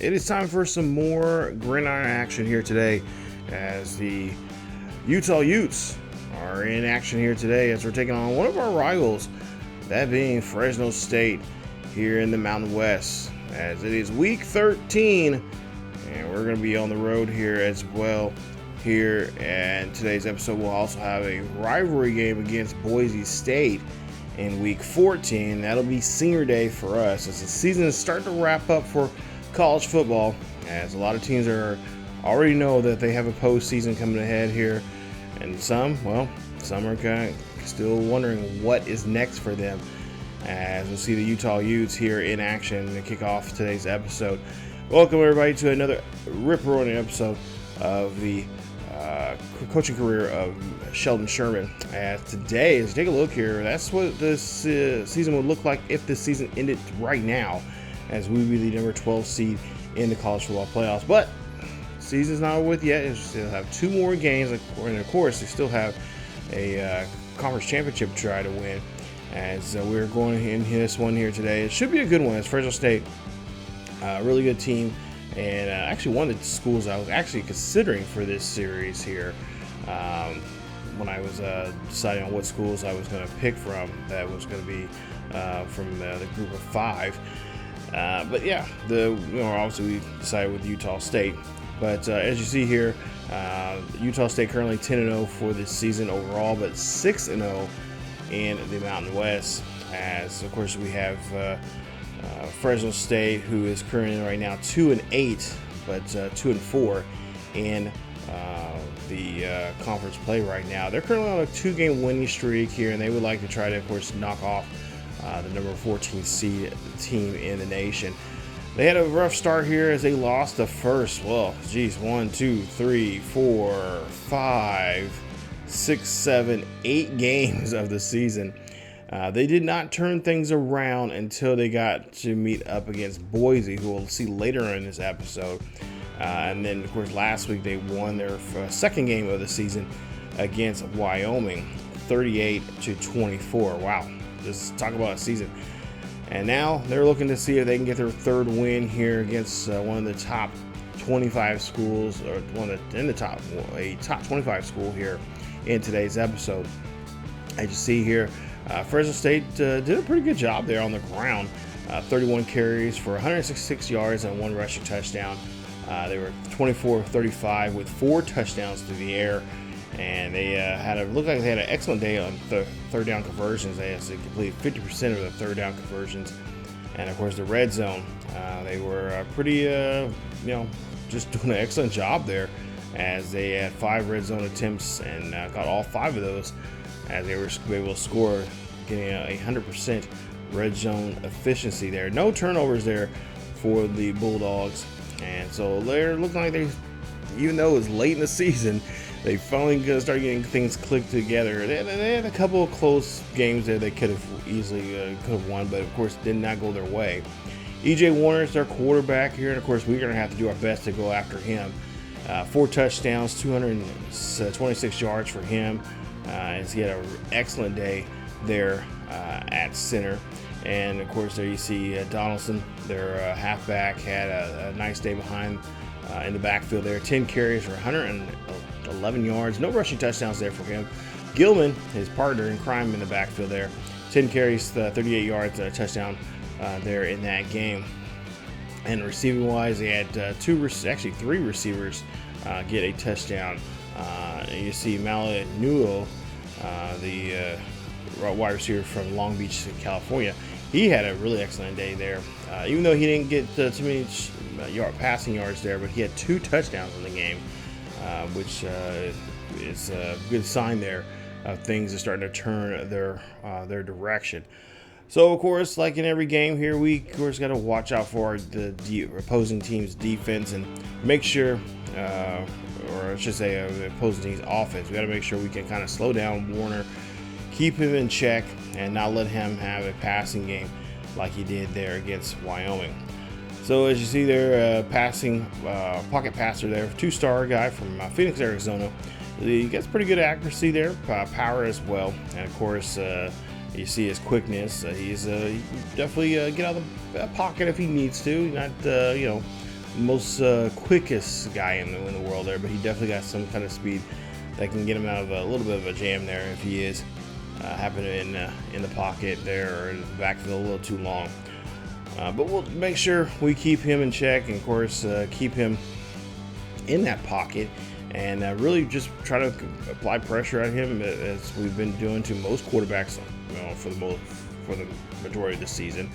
It is time for some more gridiron action here today as the Utah Utes are in action here today as we're taking on one of our rivals, that being Fresno State here in the Mountain West, as it is week 13 and we're going to be on the road here as well here. And today's episode will also have a rivalry game against Boise State in week 14. That'll be senior day for us as the season is starting to wrap up for college football, as a lot of teams already know that they have a postseason coming ahead here, and some are kind of still wondering what is next for them, as we'll see the Utah Utes here in action to kick off today's episode. Welcome everybody to another rip-roaring episode of the coaching career of Shelton Sherman. As today, as you take a look here, that's what this season would look like if the season ended right now, as we would be the number 12 seed in the college football playoffs. But season's not over with yet. They still have two more games, and of course they still have a conference championship to try to win, as we're going in this one here today. It should be a good one, as Fresno State, a really good team, and actually one of the schools I was actually considering for this series here when I was deciding on what schools I was going to pick from. That was going to be from the group of five. But yeah, obviously we decided with Utah State. But as you see here, Utah State currently 10-0 for this season overall, but 6-0 in the Mountain West. As of course we have Fresno State, who is currently right now 2-8, but 2-4 in the conference play right now. They're currently on a 2-game winning streak here, and they would like to try to, of course, knock off the number 14 seed team in the nation. They had a rough start here as they lost the first, 8 games of the season. They did not turn things around until they got to meet up against Boise, who we'll see later in this episode. And then, of course, last week they won their second game of the season against Wyoming, 38-24. Wow. Just talk about a season. And now they're looking to see if they can get their third win here against one of the top 25 schools, or a top 25 school here in today's episode. As you see here, Fresno State did a pretty good job there on the ground. 31 carries for 166 yards and 1 rushing touchdown. They were 24-35 with 4 touchdowns through the air. And they looked like they had an excellent day on third down conversions. They actually completed 50% of the third down conversions. And of course the red zone, they were pretty, just doing an excellent job there, as they had 5 red zone attempts and got all 5 of those, as they were able to score, getting a 100% red zone efficiency there. No turnovers there for the Bulldogs. And so they're looking like they, even though it's late in the season, they finally start getting things clicked together. They had a couple of close games there they could have easily won, but of course did not go their way. E.J. Warner is their quarterback here, and of course we're going to have to do our best to go after him. 4 touchdowns, 226 yards for him, as he had an excellent day there at center. And of course there you see Donaldson, their halfback, had a nice day behind in the backfield there. 10 carries for 111 yards. No rushing touchdowns there for him. Gilman, his partner in crime, in the backfield there. 10 carries, 38 yards, and a touchdown there in that game. And receiving wise, they had 3 receivers get a touchdown. And you see Malau'ulu, the wide receiver from Long Beach, California. He had a really excellent day there. Even though he didn't get too many passing yards there, but he had 2 touchdowns in the game, which is a good sign there of things are starting to turn their direction. So of course, like in every game here, we of course got to watch out for the opposing team's defense and make sure, or I should say, opposing team's offense. We got to make sure we can kind of slow down Warner, keep him in check, and not let him have a passing game like he did there against Wyoming. So as you see there, passing pocket passer there, 2-star guy from Phoenix, Arizona. He gets pretty good accuracy there, power as well, and of course you see his quickness. He's he can definitely get out of the pocket if he needs to. Not most quickest guy in the world there, but he definitely got some kind of speed that can get him out of a little bit of a jam there if he is happening in the pocket there or in the backfield a little too long. But we'll make sure we keep him in check and, of course, keep him in that pocket and really just try to apply pressure on him as we've been doing to most quarterbacks, for the majority of the season.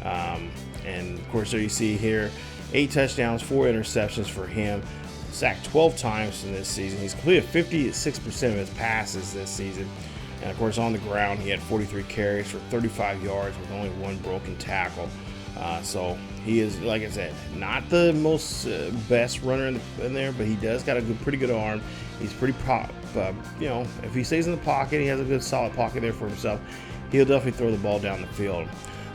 And, of course, there you see here 8 touchdowns, 4 interceptions for him. Sacked 12 times in this season. He's completed 56% of his passes this season. And, of course, on the ground, he had 43 carries for 35 yards with only 1 broken tackle. So he is, like I said, not the most best runner in there, but he does got a pretty good arm. He's pretty if he stays in the pocket, he has a good solid pocket there for himself. He'll definitely throw the ball down the field.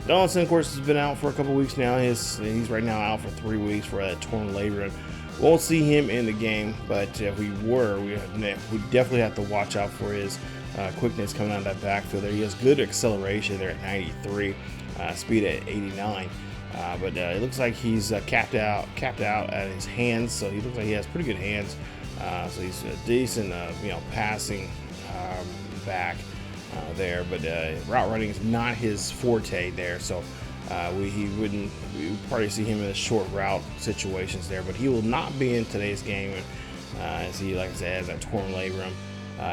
Donaldson, of course, has been out for a couple weeks now. He's right now out for 3 weeks for that torn labrum. Won't see him in the game, but if we were, we definitely have to watch out for his quickness coming out of that backfield there. He has good acceleration there at 93, speed at 89. But it looks like he's capped out at his hands, so he looks like he has pretty good hands. So he's a decent, passing back there. But route running is not his forte there, so we would probably see him in the short route situations there. But he will not be in today's game, as he, like I said, has that torn labrum.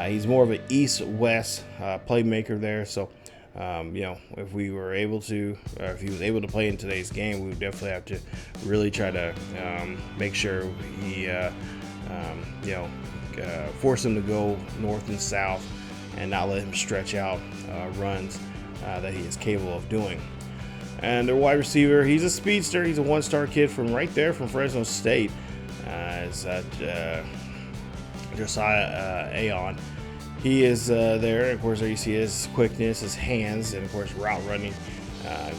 He's more of an east-west playmaker there, so. If we were able to, or if he was able to play in today's game, we would definitely have to really try to make sure he, force him to go north and south and not let him stretch out runs that he is capable of doing. And their wide receiver, he's a speedster. He's a 1-star kid from right there from Fresno State. Is Josiah Aon. He is there. Of course, there you see his quickness, his hands, and of course route running.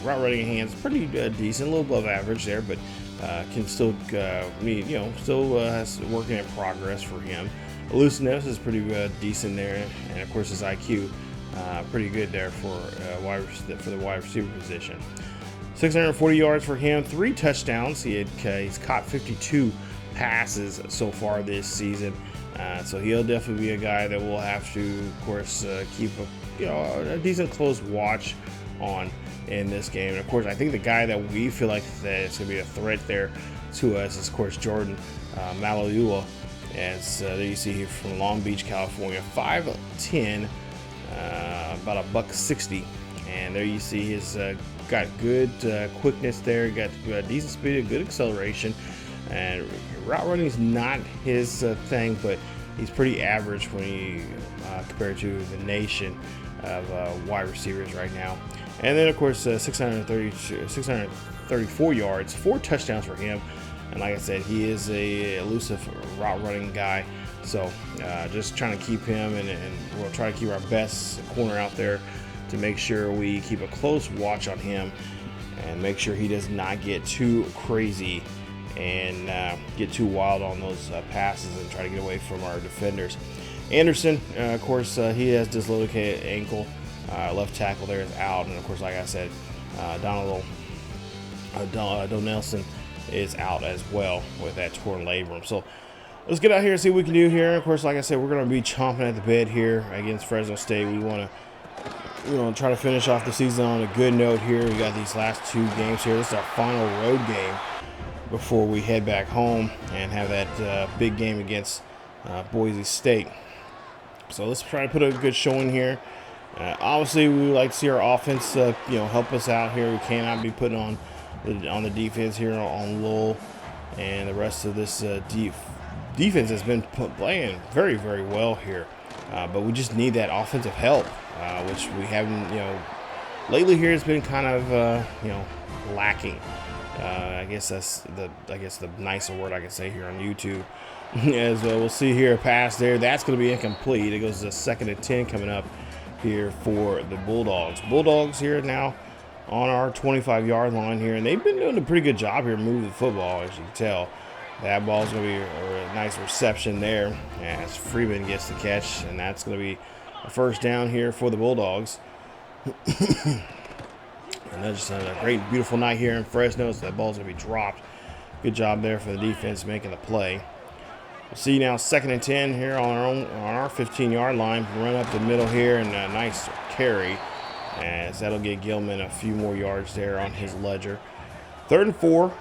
Route running hands pretty decent, a little above average there, but can still has working in progress for him. Elusiveness is pretty decent there, and of course his IQ pretty good there for the wide receiver position. 640 yards for him, 3 touchdowns. He's caught 52 passes so far this season. So he'll definitely be a guy that we'll have to, of course, keep a decent close watch on in this game. And of course, I think the guy that we feel like that is going to be a threat there to us is, of course, Jordan Malau'ulu. As there you see here from Long Beach, California, 5'10", about $160, and there you see he's got good quickness there. Got decent speed, good acceleration. And route running is not his thing, but he's pretty average when you compare to the nation of wide receivers right now. And then, of course, 634 yards, 4 touchdowns for him. And like I said, he is a elusive route running guy. So just trying to keep him, and we'll try to keep our best corner out there to make sure we keep a close watch on him and make sure he does not get too crazy and get too wild on those passes and try to get away from our defenders. Anderson, of course, he has dislocated ankle. Left tackle there is out, and of course, like I said, Donaldson is out as well with that torn labrum. So let's get out here and see what we can do here. Of course, like I said, we're going to be chomping at the bit here against Fresno State. We want to try to finish off the season on a good note here. We got these last 2 games here. This is our final road game before we head back home and have that big game against Boise State. So let's try to put a good showing here. Obviously, we would like to see our offense, help us out here. We cannot be putting on the defense here on Lowell, and the rest of this defense has been playing very, very well here. But we just need that offensive help, which we haven't. Lately here it's been kind of lacking. I guess that's the nicer word I can say here on YouTube. As we'll see here, a pass there. That's going to be incomplete. It goes to 2nd and 10 coming up here for the Bulldogs. Bulldogs here now on our 25-yard line here, and they've been doing a pretty good job here moving the football, as you can tell. That ball's going to be a nice reception there as Freeman gets the catch, and that's going to be a first down here for the Bulldogs. And that's just a great, beautiful night here in Fresno, so that ball's going to be dropped Good job there for the defense making the play. We'll see now 2nd and 10 here on our 15-yard line. Run up the middle here and a nice carry, as that'll get Gilman a few more yards there on his ledger. 3rd and 4,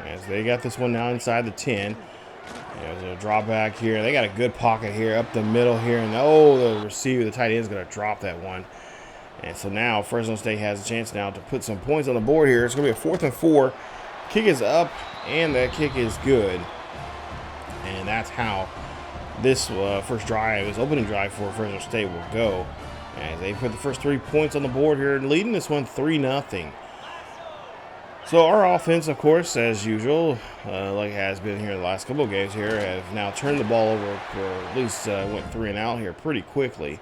as they got this one now inside the 10. There's a drop back here. They got a good pocket here up the middle here, and the receiver, the tight end, is going to drop that one. And so now Fresno State has a chance now to put some points on the board here. It's going to be a 4th and 4. Kick is up, and that kick is good. And that's how this first drive, this opening drive for Fresno State, will go. As they put the first 3 points on the board here, leading this one 3-0. So our offense, of course, as usual, like it has been here the last couple of games here, have now turned the ball over, or at least went 3 and out here pretty quickly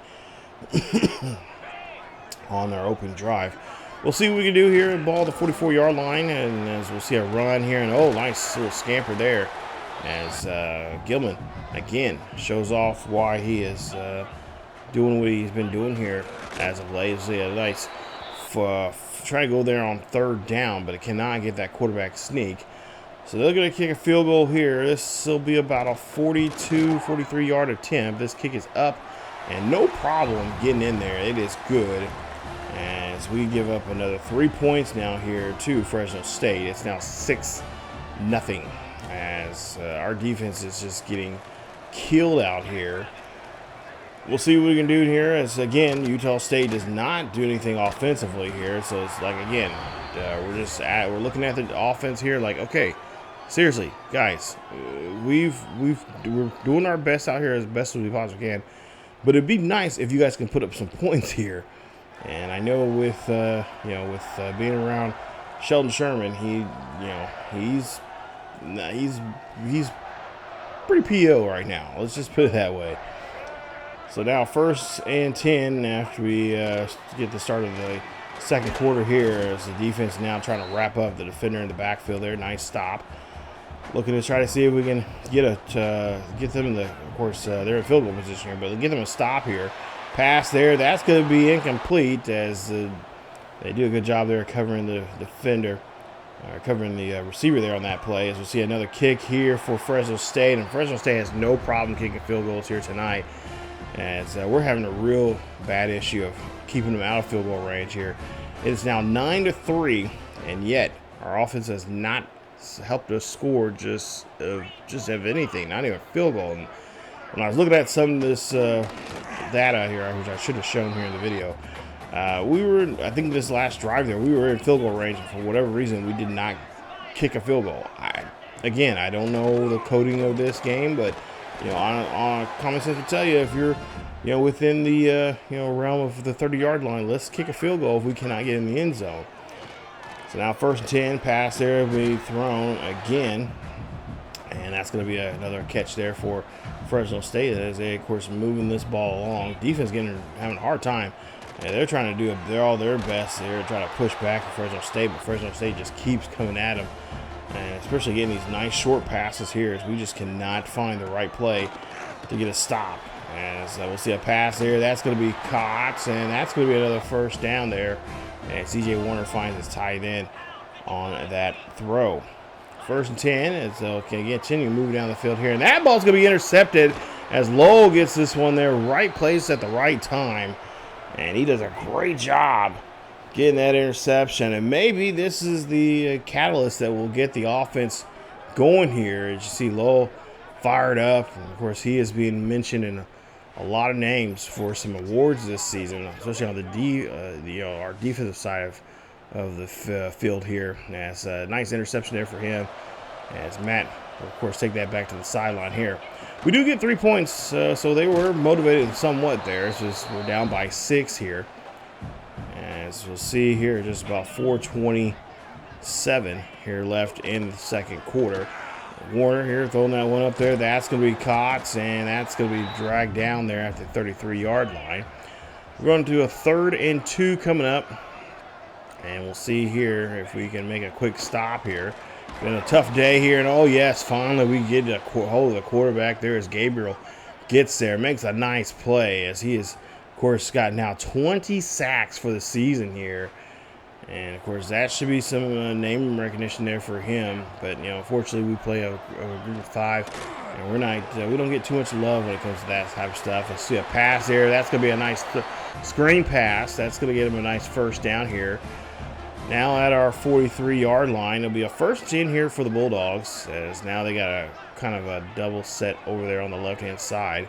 on their open drive. We'll see what we can do here. Ball the 44-yard line, and as we'll see a run here, and nice little scamper there. As Gilman, again, shows off why he is doing what he's been doing here as of late. So a nice try to go there on 3rd down, but it cannot get that quarterback sneak. So they're going to kick a field goal here. This will be about a 43-yard attempt. This kick is up, and no problem getting in there. It is good. As we give up another 3 points now here to Fresno State. It's now 6-0. As our defense is just getting killed out here. We'll see what we can do here, as again Utah State does not do anything offensively here. So it's like, again, we're looking at the offense here like, okay, seriously guys, we're doing our best out here as best as we possibly can, but it'd be nice if you guys can put up some points here. And I know with being around Shelton Sherman, he's pretty PO right now. Let's just put it that way. So now 1st and 10 after we get the start of the second quarter here, as the defense now trying to wrap up the defender in the backfield there. Nice stop. Looking to try to see if we can get them in the, of course, they're in field goal position here, but get them a stop here. Pass there. That's going to be incomplete, as they do a good job there covering the defender. Covering the receiver there on that play. As we'll see another kick here for Fresno State, and Fresno State has no problem kicking field goals here tonight, as we're having a real bad issue of keeping them out of field goal range here. It is now 9-3, and yet our offense has not helped us score just of anything, not even a field goal. And when I was looking at some of this data here, which I should have shown here in the video, I think this last drive there, we were in field goal range, and for whatever reason, we did not kick a field goal. I don't know the coding of this game, but on common sense would tell you, if you're within the realm of the 30-yard line, let's kick a field goal if we cannot get in the end zone. So now 1st and 10, pass there will be thrown again, and that's going to be another catch there for Fresno State, as they, of course, moving this ball along. Defense having a hard time. And they're trying to do all their best. They're trying to push back at Fresno State, but Fresno State just keeps coming at them. And especially getting these nice short passes here, as we just cannot find the right play to get a stop. And so we'll see a pass there. That's going to be caught, and that's going to be another 1st down there. And C.J. Warner finds his tight end on that throw. 1st and 10, as they'll continue moving down the field here. And that ball's going to be intercepted, as Lowell gets this one there, right place at the right time. And he does a great job getting that interception. And maybe this is the catalyst that will get the offense going here. As you see Lowell fired up. And of course, he is being mentioned in a lot of names for some awards this season, especially on our defensive side of the field here. As a nice interception there for him. As Matt will, of course, take that back to the sideline here. We do get 3 points, so they were motivated somewhat there. It's just we're down by 6 here. As we'll see here, just about 4:27 here left in the second quarter. Warner here throwing that one up there. That's going to be caught, and that's going to be dragged down there at the 33-yard line. We're going to do a 3rd and 2 coming up. And we'll see here if we can make a quick stop here. Been a tough day here, and oh yes, finally we get a hold of the quarterback there as Gabriel gets there, makes a nice play, as he is, of course, got now 20 sacks for the season here. And of course, that should be some name recognition there for him. But you know, unfortunately, we play a group of 5, and we're not. We don't get too much love when it comes to that type of stuff. Let's see a pass there. That's gonna be a nice screen pass. That's gonna get him a nice first down here. Now at our 43-yard line, it'll be a first in here for the Bulldogs, as now they got a kind of a double set over there on the left-hand side.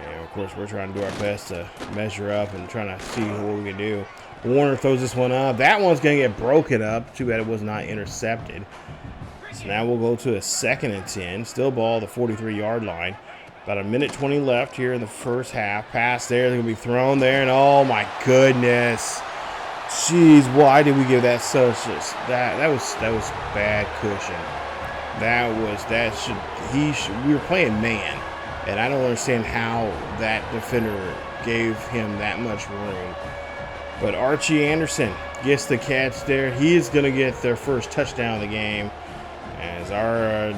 And of course, we're trying to do our best to measure up and trying to see what we can do. Warner throws this one up. That one's going to get broken up. Too bad it was not intercepted. So now we'll go to a 2nd and 10. Still ball, the 43-yard line. About a minute 20 left here in the first half. Pass there. They're going to be thrown there. And oh my goodness. Jeez, why did we give that such that was bad cushion. We were playing man. And I don't understand how that defender gave him that much room. But Archie Anderson gets the catch there. He is going to get their first touchdown of the game, as our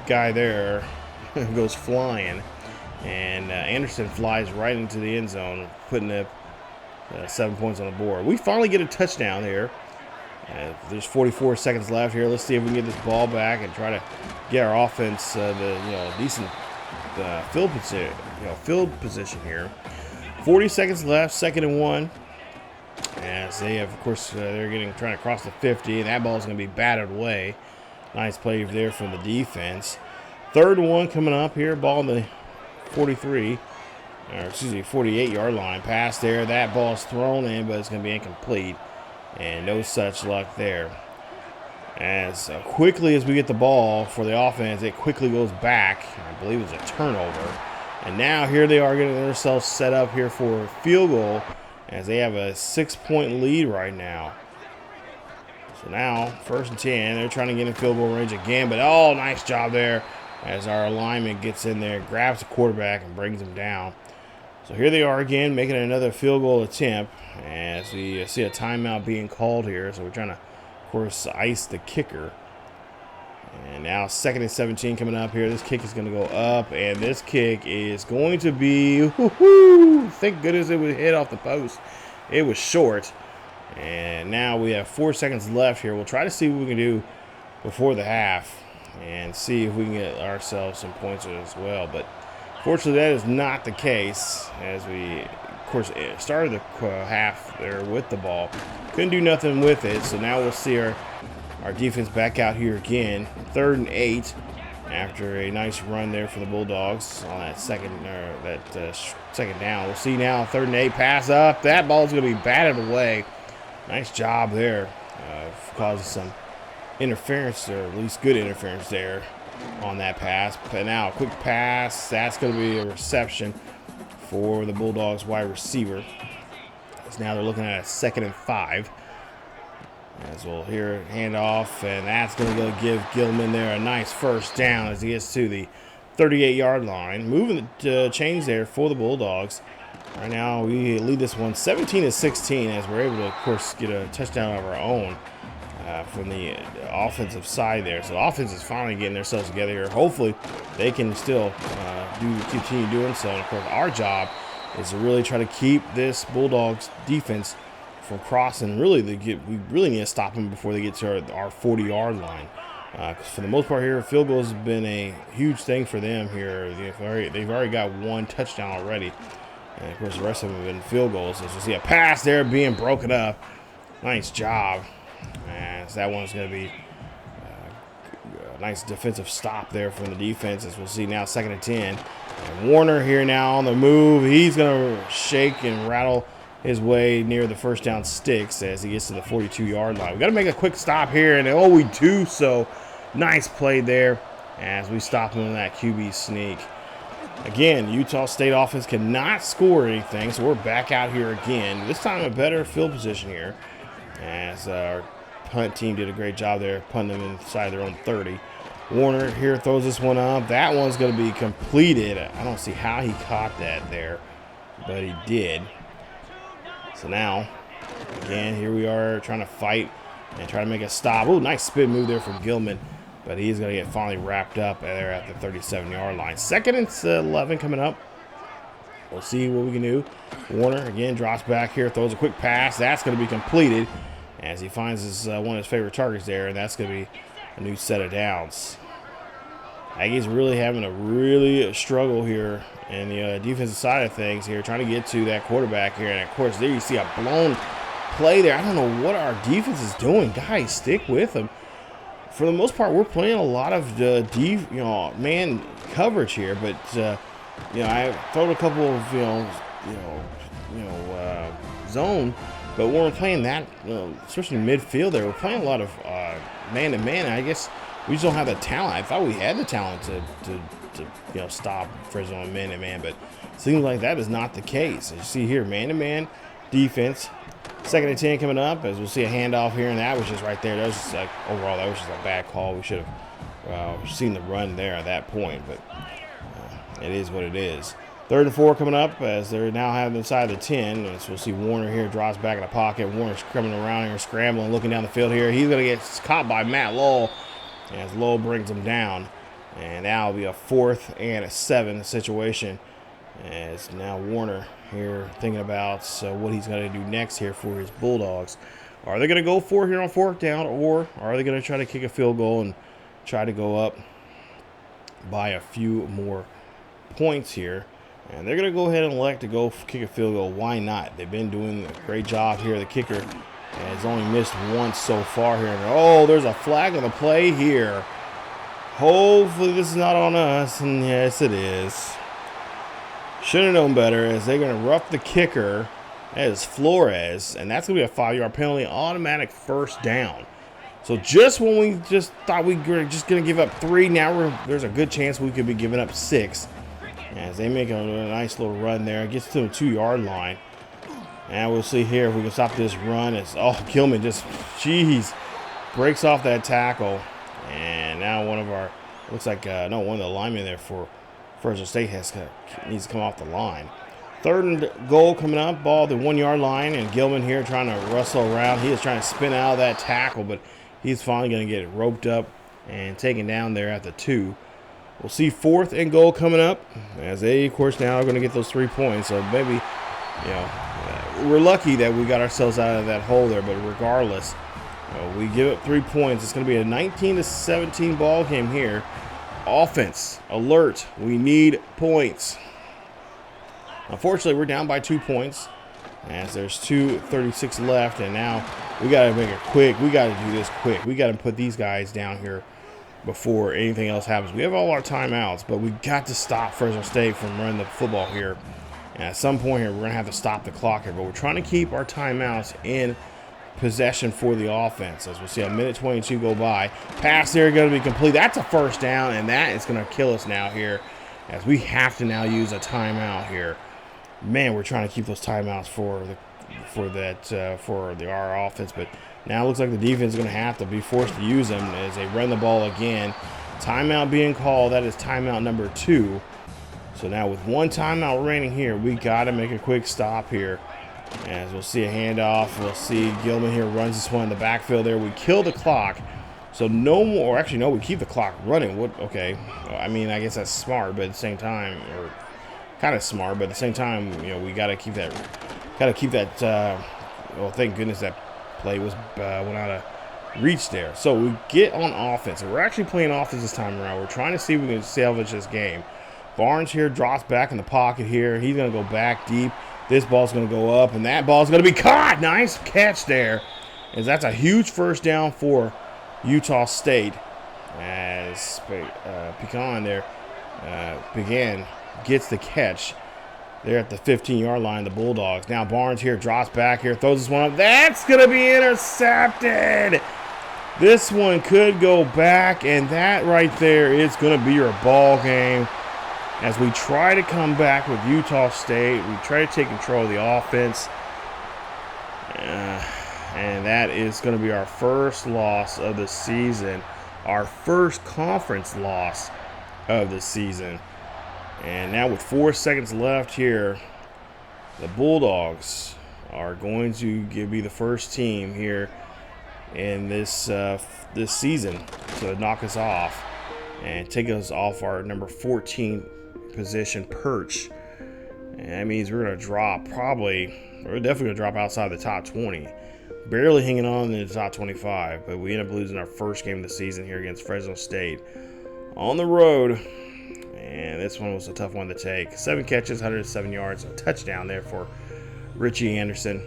guy there goes flying. And Anderson flies right into the end zone, putting up 7 points on the board. We finally get a touchdown here. There's 44 seconds left here. Let's see if we can get this ball back and try to get our offense decent field position here. 40 seconds left, 2nd and 1. As they have, of course, they're trying to cross the 50, and that ball is going to be batted away. Nice play there from the defense. 3rd and 1 coming up here. Ball in the 48-yard line. Pass there. That ball is thrown in, but it's going to be incomplete, and no such luck there. As quickly as we get the ball for the offense, it quickly goes back. I believe it's a turnover. And now here they are getting themselves set up here for a field goal, as they have a 6-point lead right now. So now, 1st and 10, they're trying to get in field goal range again, but oh, nice job there as our alignment gets in there, grabs the quarterback, and brings him down. So here they are again, making another field goal attempt, as we see a timeout being called here. So we're trying to, of course, ice the kicker. And now 2nd and 17 coming up here. This kick is going to go up, and this kick is going to be, thank goodness it would hit off the post. It was short. And now we have 4 seconds left here. We'll try to see what we can do before the half and see if we can get ourselves some points as well. But fortunately, that is not the case, as we, of course, started the half there with the ball. Couldn't do nothing with it, so now we'll see our defense back out here again. 3rd and 8 after a nice run there for the Bulldogs on that second down. We'll see now 3rd and 8, pass up. That ball's going to be batted away. Nice job there, causing some interference, or at least good interference there on that pass. But now a quick pass. That's going to be a reception for the Bulldogs wide receiver. So now they're looking at a 2nd and 5. As we'll hear handoff, and that's going to give Gilman there a nice first down as he gets to the 38-yard line. Moving the chains there for the Bulldogs. Right now we lead this one 17-16, as we're able to, of course, get a touchdown of our own from the offensive side there. So the offense is finally getting themselves together here. Hopefully they can still continue doing so. And of course, our job is to really try to keep this Bulldogs defense from crossing. We really need to stop them before they get to our 40-yard line. For the most part here, field goals have been a huge thing for them here. They've already got 1 touchdown already. And of course, the rest of them have been field goals. As you see a pass there being broken up. Nice job. And so that one's going to be a nice defensive stop there from the defense, as we'll see now 2nd and 10. And Warner here now on the move. He's going to shake and rattle his way near the first down sticks as he gets to the 42-yard line. We got to make a quick stop here, and we do so. Nice play there as we stop him on that QB sneak. Again, Utah State offense cannot score anything, so we're back out here again. This time a better field position here, as our punt team did a great job there, punting them inside their own 30. Warner here throws this one up. That one's going to be completed. I don't see how he caught that there, but he did. So now, again, here we are trying to fight and try to make a stop. Oh, nice spin move there from Gilman, but he's going to get finally wrapped up there at the 37-yard line. 2nd and 11 coming up. We'll see what we can do. Warner, again, drops back here, throws a quick pass. That's going to be completed. as he finds one of his favorite targets there, and that's going to be a new set of downs. Aggies really having a struggle here in the defensive side of things here, trying to get to that quarterback here. And of course, there you see a blown play there. I don't know what our defense is doing. Guys, stick with them. For the most part, we're playing a lot of man coverage here, but I throw a couple of zone. But when we're playing that, especially midfield there, we're playing a lot of man-to-man. I guess we just don't have the talent. I thought we had the talent to stop Fresno on man-to-man, but it seems like that is not the case. As you see here, man-to-man defense. 2nd and 10 coming up, as we'll see a handoff here, and that was just right there. That was just like, overall, that was just a bad call. We should have seen the run there at that point, but it is what it is. 3rd and 4 coming up, as they're now having inside the 10. As we'll see Warner here drops back in the pocket. Warner's coming around here, scrambling, looking down the field here. He's going to get caught by Malau'ulu, as Lowell brings him down. And now it'll be a 4th and 7 situation, as now Warner here thinking about what he's going to do next here for his Bulldogs. Are they going to go for it here on 4th down, or are they going to try to kick a field goal and try to go up by a few more points here? And they're going to go ahead and elect to go kick a field goal. Why not? They've been doing a great job here. The kicker has only missed once so far here. And there's a flag on the play here. Hopefully this is not on us, and yes, it is. Should have known better, as they're going to rough the kicker. That is Flores, and that's going to be a 5-yard penalty, automatic 1st down. So just when we just thought we were just going to give up 3, now there's a good chance we could be giving up 6. As they make a nice little run there. It gets to the 2-yard line. And we'll see here if we can stop this run. Gilman just, breaks off that tackle. And now one of our, looks like, one of the linemen there for Fresno State needs to come off the line. 3rd and goal coming up, ball at the 1-yard line, and Gilman here trying to wrestle around. He is trying to spin out of that tackle, but he's finally going to get it roped up and taken down there at the 2. We'll see 4th and goal coming up, as they, of course, now are going to get those 3 points. So maybe, we're lucky that we got ourselves out of that hole there, but regardless, we give up 3 points. It's going to be a 19-17 ball game here. Offense, alert. We need points. Unfortunately, we're down by 2 points, as there's 2:36 left, and now we got to make it quick. We got to do this quick. We got to put these guys down here before anything else happens. We have all our timeouts, but we got to stop Fresno State from running the football here. And at some point here, we're going to have to stop the clock here, but we're trying to keep our timeouts in possession for the offense. As we'll see a 1:22 go by. Pass there going to be complete. That's a 1st down, and that is going to kill us now here, as we have to now use a timeout here. Man, we're trying to keep those timeouts for our offense, but now it looks like the defense is going to have to be forced to use them as they run the ball again. Timeout being called. That is timeout number 2. So now with 1 timeout remaining here, we got to make a quick stop here. As we'll see a handoff. We'll see Gilman here runs this one in the backfield there. We kill the clock. So no more. Actually, no, we keep the clock running. Okay. I mean, I guess that's smart, but at the same time, or kind of smart, but at the same time, we got to keep that. Well, thank goodness that play went out of reach there. So we get on offense, and we're actually playing offense this time around. We're trying to see if we can salvage this game. Barnes here drops back in the pocket here. He's going to go back deep. This ball's going to go up, and that ball's going to be caught. Nice catch there, as that's a huge 1st down for Utah State. As Pecan there, gets the catch. They're at the 15-yard line, the Bulldogs. Now Barnes here drops back here, throws this one up. That's going to be intercepted. This one could go back, and that right there is going to be your ball game. As we try to come back with Utah State, we try to take control of the offense. And that is going to be our first loss of the season. Our first conference loss of the season. And now with 4 seconds left here, the Bulldogs are going to be the first team here in this season to knock us off and take us off our number 14 position perch. And that means we're going to drop we're definitely going to drop outside the top 20. barely hanging on in the top 25, but we ended up losing our first game of the season here against Fresno State on the road. And this one was a tough one to take. 7 catches, 107 yards, a touchdown there for Richie Anderson.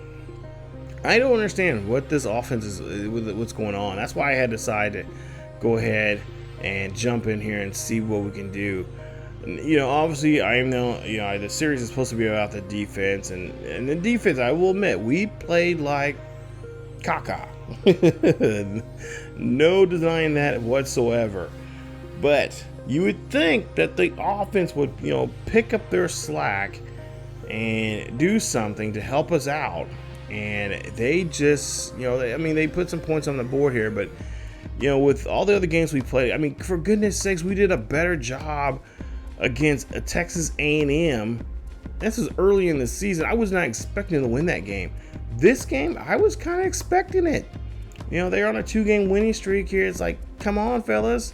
I don't understand what this offense is, what's going on. That's why I had decided to go ahead and jump in here and see what we can do. You know, obviously, I know, you know, the series is supposed to be about the defense, and the defense, I will admit, we played like caca. No denying that whatsoever. But you would think that the offense would, you know, pick up their slack and do something to help us out. And they just, you know, they put some points on the board here, but, you know, with all the other games we played, I mean, for goodness sakes, we did a better job against a Texas A&M. This was early in the season. I was not expecting to win that game. This game, I was kind of expecting it. You know, they're on a 2-game winning streak here. It's like, come on, fellas.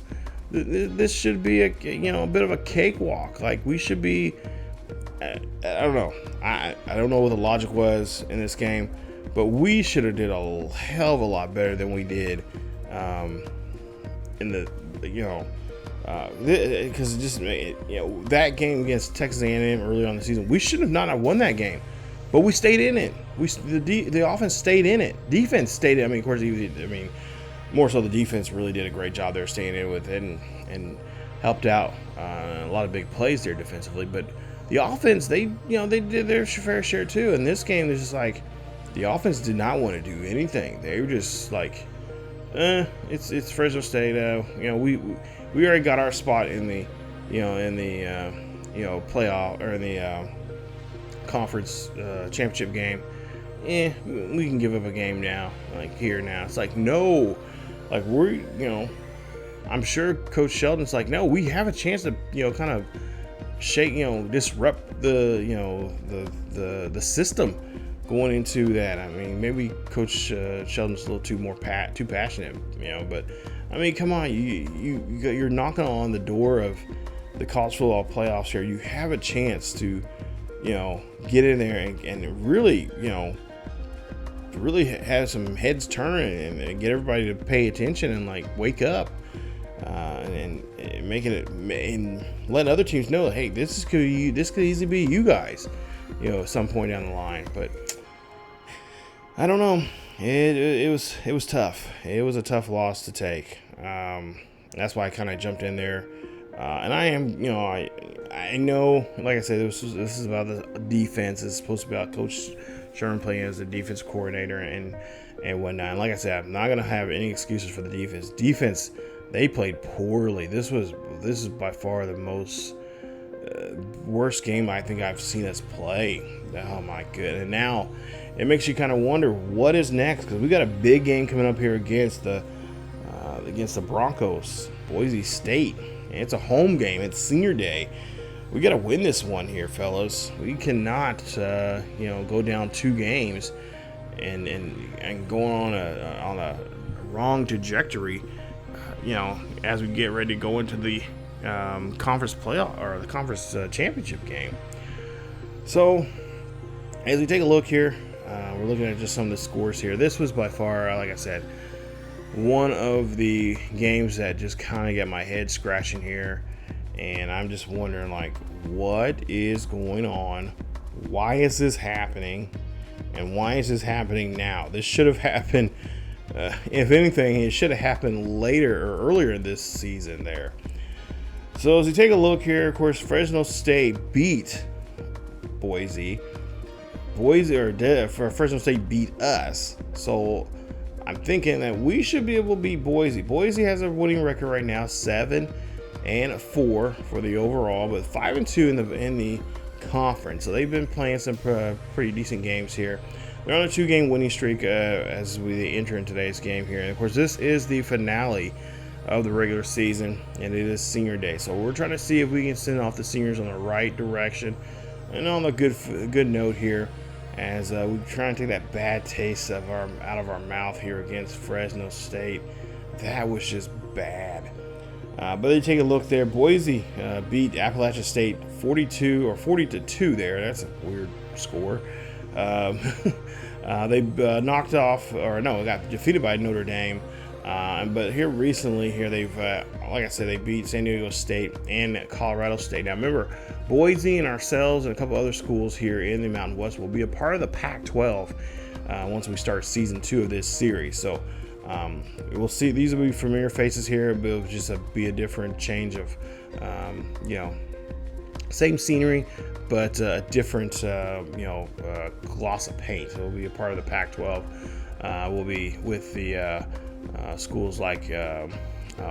This should be a, you know, a bit of a cakewalk. Like, we should be, I don't know. I don't know what the logic was in this game, but we should have did a hell of a lot better than we did in the, you know, because just, you know, that game against Texas A&M early on in the season, we should have not have won that game, but we stayed in it. The offense stayed in it. Defense stayed in it. I mean, of course, more so the defense really did a great job there staying in with it and helped out a lot of big plays there defensively. But the offense, they did their fair share too. In this game, it's just like the offense did not want to do anything. They were just like, it's Fresno State. You know, we already got our spot in the, playoff or in the conference championship game. We can give up a game now, like here now. It's like, no, like I'm sure Coach Shelton's like, no, we have a chance to, kind of shake, disrupt the system going into that. I mean, maybe Coach Shelton's a little too passionate, but I mean, come on, you're knocking on the door of the college football playoffs here. You have a chance to, get in there and really, really have some heads turning and get everybody to pay attention and like wake up and making it and letting other teams know, hey, this could easily be you guys, at some point down the line. But I don't know. It was tough. It was a tough loss to take. That's why I kind of jumped in there. And I am, I know, like I said, this is about the defense. It's supposed to be about Coach Sherman playing as the defense coordinator and whatnot. And like I said, I'm not gonna have any excuses for the defense. Defense, they played poorly. This is by far the most worst game I think I've seen us play. Oh my goodness! And now it makes you kind of wonder what is next, because we got a big game coming up here against the Broncos, Boise State. And it's a home game. It's senior day. We got to win this one here, fellas. We cannot, go down 2 games and go on a wrong trajectory. As we get ready to go into the conference playoff or the conference championship game. So, as we take a look here, we're looking at just some of the scores here. This was by far, like I said, one of the games that just kind of got my head scratching here. And I'm just wondering, like, what is going on? Why is this happening? And why is this happening now? This should have happened, if anything, it should have happened later or earlier this season there. So as we take a look here, of course, Fresno State beat Boise. Fresno State beat us. So I'm thinking that we should be able to beat Boise. Boise has a winning record right now, 7-4 for the overall, but 5-2 in the conference. So they've been playing some pretty decent games here. They're on a 2-game winning streak as we enter in today's game here. And of course, this is the finale of the regular season, and it is senior day. So we're trying to see if we can send off the seniors on the right direction and on a good note here, as we try and take that bad taste out of our mouth here against Fresno State. That was just bad. But they take a look there. Boise beat Appalachia State 40-2 there. That's a weird score. They knocked off, or no, got defeated by Notre Dame. But here recently, they've, like I said, they beat San Diego State and Colorado State. Now remember, Boise and ourselves and a couple other schools here in the Mountain West will be a part of the Pac-12 once we start season 2 of this series. So we'll see. These will be familiar faces here, but it'll just be a different change of, same scenery, but different, gloss of paint. So we'll be a part of the Pac-12. We'll be with the schools like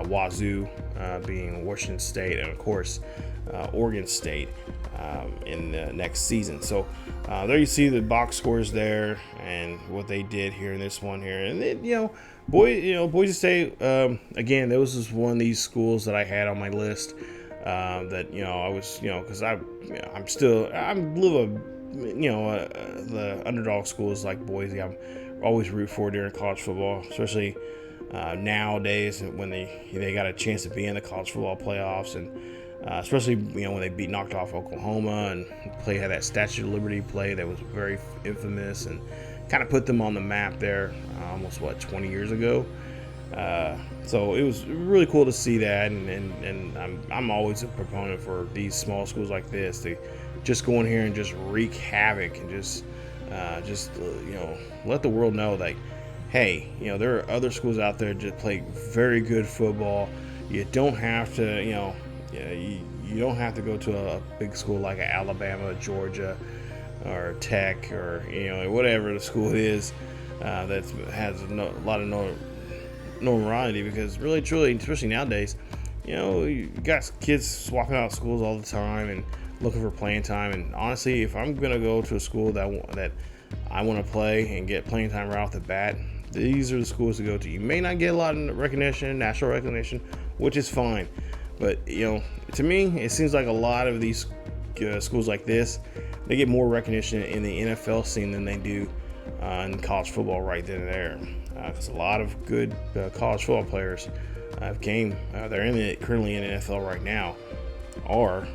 Wazoo, being Washington State, and of course Oregon State in the next season. So there you see the box scores there and what they did here in this one here. And then, Boise State, again, those is one of these schools that I had on my list. That I was because I'm the underdog schools like Boise. I'm always root for during college football, especially nowadays when they got a chance to be in the college football playoffs, and especially when they knocked off Oklahoma and had that Statue of Liberty play that was very infamous and kind of put them on the map there almost 20 years ago. So it was really cool to see that, and I'm always a proponent for these small schools like this to just go in here and just wreak havoc and just let the world know that, hey, there are other schools out there that play very good football. You don't have to you don't have to go to a big school like Alabama, Georgia, or Tech, or whatever the school is that has a lot of notoriety, because really truly, especially nowadays, you got kids swapping out schools all the time and looking for playing time. And honestly, if I'm gonna go to a school that I want to play and get playing time right off the bat, these are the schools to go to. You may not get a lot of recognition, national recognition, which is fine, but to me, it seems like a lot of these schools like this, they get more recognition in the NFL scene than they do in college football right then and there. Because a lot of good college football players they're currently in the NFL right now, are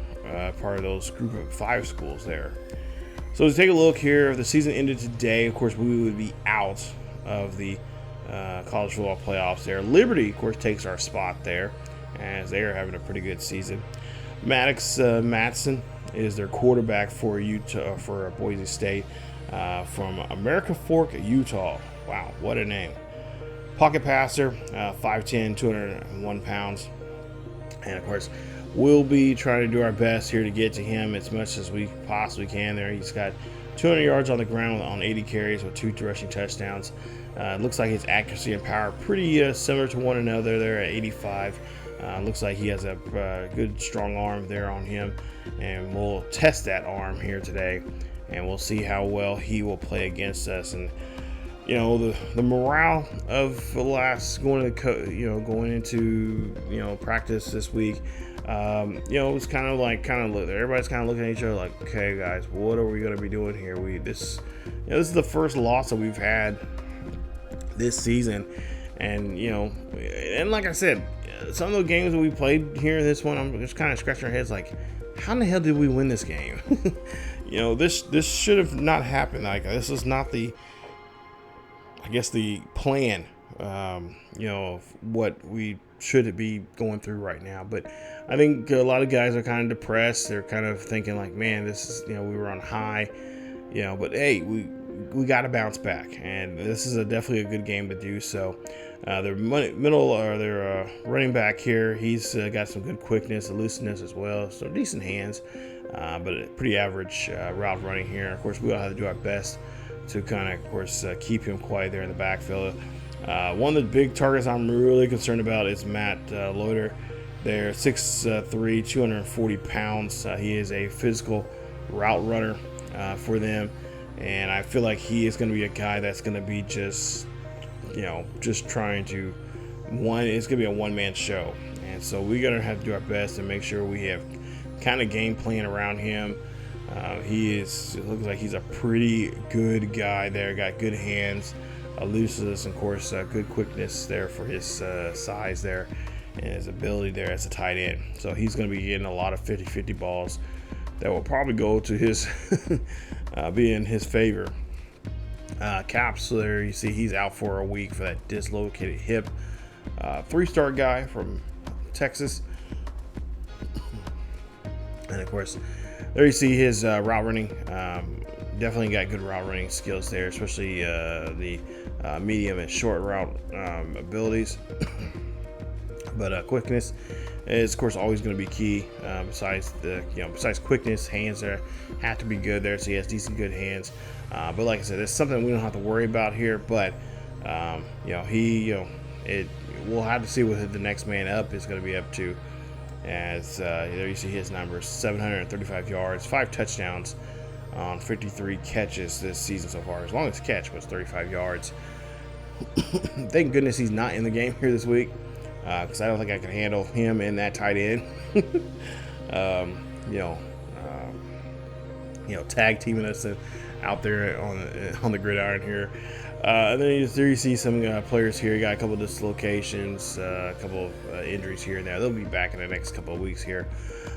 part of those group of 5 schools there. So to take a look here, if the season ended today, of course we would be out of the college football playoffs there. Liberty, of course, takes our spot there, as they are having a pretty good season. Maddox Matson is their quarterback for Boise State, from America Fork, Utah. Wow, what a name. Pocket passer, 5'10", 201 pounds. And of course, we'll be trying to do our best here to get to him as much as we possibly can there. He's got 200 yards on the ground on 80 carries with 2 rushing touchdowns. Looks like his accuracy and power are pretty similar to one another there at 85. Looks like he has a good, strong arm there on him. And we'll test that arm here today, and we'll see how well he will play against us. And the morale of the last going into practice this week, it's kind of everybody's kind of looking at each other like, okay, guys, what are we going to be doing here? This is the first loss that we've had this season, and and like I said, some of the games that we played here in this one, I'm just kind of scratching our heads like, how in the hell did we win this game? This should have not happened. Like, this is not the plan, of what we should be going through right now. But I think a lot of guys are kind of depressed. They're kind of thinking like, man, this is, we were on high, but hey, we got to bounce back. And this is definitely a good game to do so. Their running back here, he's got some good quickness, elusiveness as well. So decent hands, but a pretty average route running here. Of course, we'll have to do our best to kind of course, keep him quiet there in the backfield. One of the big targets I'm really concerned about is Matt Loader. They're 6'3", 240 pounds. He is a physical route runner for them, and I feel like he is going to be a guy that's going to be just trying to it's going to be a one-man show. And so we're going to have to do our best to make sure we have kind of game plan around him. It looks like he's a pretty good guy there, got good hands, elusiveness, and of course good quickness there for his size there and his ability there as a tight end. So he's going to be getting a lot of 50-50 balls that will probably go to his be in his favor. Caps, so there you see he's out for a week for that dislocated hip. 3-star guy from Texas. And of course, there you see his route running. Definitely got good route running skills there, especially the medium and short route abilities. But quickness is, of course, always going to be key. Besides quickness, hands have to be good there. So he has decent, good hands. But like I said, it's something we don't have to worry about here. But we'll have to see what the next man up is going to be up to. As there you see his numbers: 735 yards, 5 touchdowns on 53 catches this season so far. His longest catch was 35 yards. Thank goodness he's not in the game here this week, because I don't think I can handle him and that tight end. Tag teaming us out there on the gridiron here. And then there you see some players here. You got a couple of dislocations, a couple of injuries here and there. They'll be back in the next couple of weeks here.